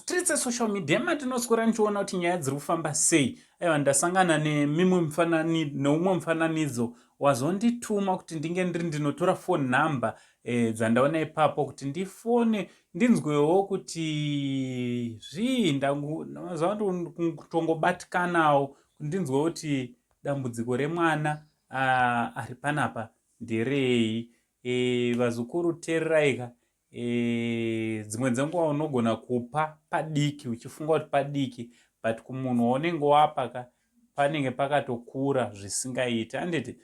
mastreets esocial media matinoswera ndichiona kuti nyaya dziri kufamba sei. Aiwa, ndasangana neumwe mufananidzo wazondituma kuti ndinge ndinotora phone number dzandaona ipapo kuti ndifone ndinzwewo kuti zvii ndamazuva kutongobatikanawo kuti ndinzwewo kuti dambudziko remwana ari panapa nderei. Vazukuru teereraika, dzimwe dzenguva unogona kupa padiki uchifunga kuti padiki, but kumunhu waunenge wapa panenge pakatokura zvisingaiti. Handiti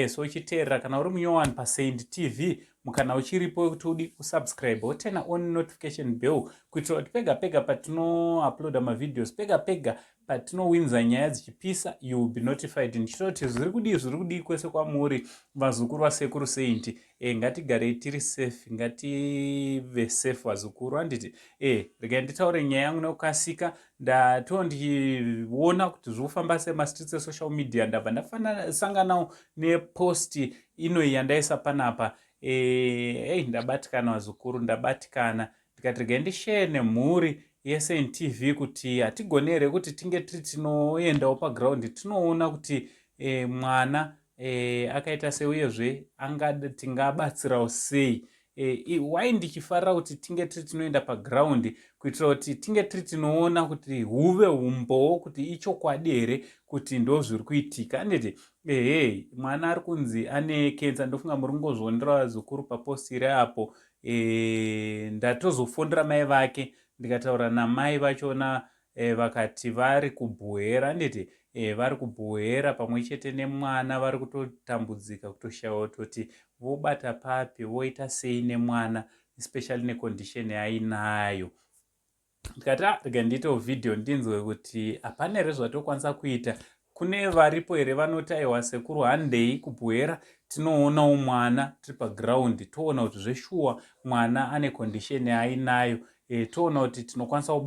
so uchiteerera kana uri munyowani paSaint TV mukana uchiripo kuti udi kusubscribe wotena on notification bell kuitira kuti pega pega patinouploada mavideos, pega pega patinowinza nyaya dzichipisa, you will be notified. Ndichitoti kuti zviri kudii kwese kwamuri vazukuru vasekuru Saint. Ngatigarei tiri safe, ngative safe vazukuru. Handiti regai nditaure nyaya yangu nekukasika. Ndatondiona kuti zviri kufamba semastreets esocial media, ndabva ndasanganawo neposti inoyi yandaisa panapa. Ndabatikana vazukuru, ndabatikana. Ndikati regai ndishare nemhuri yeSaint TV kuti hatigoni here kuti tinge tiri tinoendawo paground tinoona kuti mwana akaita sei uyezve tingabatsirawo sei. Why ndichifarira kuti tinge tiri tinoenda paground kuitira kuti tinge tiri tinoona kuti huve humbowo kuti ichokwadi here kuti ndo zviri kuitika. Handiti mwana ari kunzi ane kenza. Ndofunga muri kungozvionera vazukuru paposti iri apo. Ndatozofondera mai vake ndikataura namai vachona, vakati vari kubhuhera. Handiti vari kubhuhera pamwe chete nemwana, vari kutotambudzika kutoshayiwa kuti vobata papi, voita sei nemwana, especially necondition yainayo. Ndikati rega ndiitewo vhidhiyo ndinzwe kuti hapana here zvatokwanisa kuita. Kune varipo here vanoti aiwa sekuru handei kubhuhera tinoonawo mwana tiri paground, toona kuti zveshuwa mwana ane condition yainayo, toona kuti tinokwanisa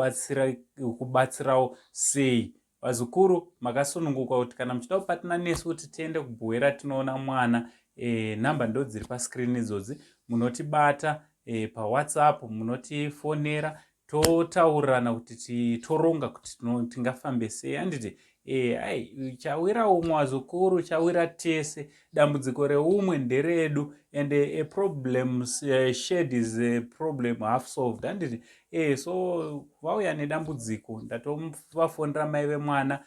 kubatsirawo sei. Vazukuru makasununguka kuti kana muchida kupatana nesu kuti tiende kubhuhera tinoona mwana, nhamba ndo dziri pascreen idzodzi. Munotibata paWhatsApp, munotifonera totaurirana kuti toronga kuti tingafambe sei. Handiti chawira umwe vazukuru, chawira tese. Dambudziko reumwe nderedu, and a problem shared is a problem half solved. Handiti so vauya nedambudziko ndatovafondera mai vemwana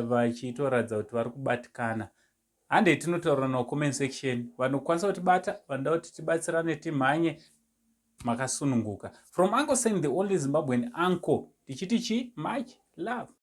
vachitoratidza kuti vari kubatikana. Hande tinotaura nawo comment section, vanokwanisa kutibata, vanoda kuti tibatsirane timhanye, makasununguka. From Uncle Saint, the only Zimbabwean uncle, tichiti much love.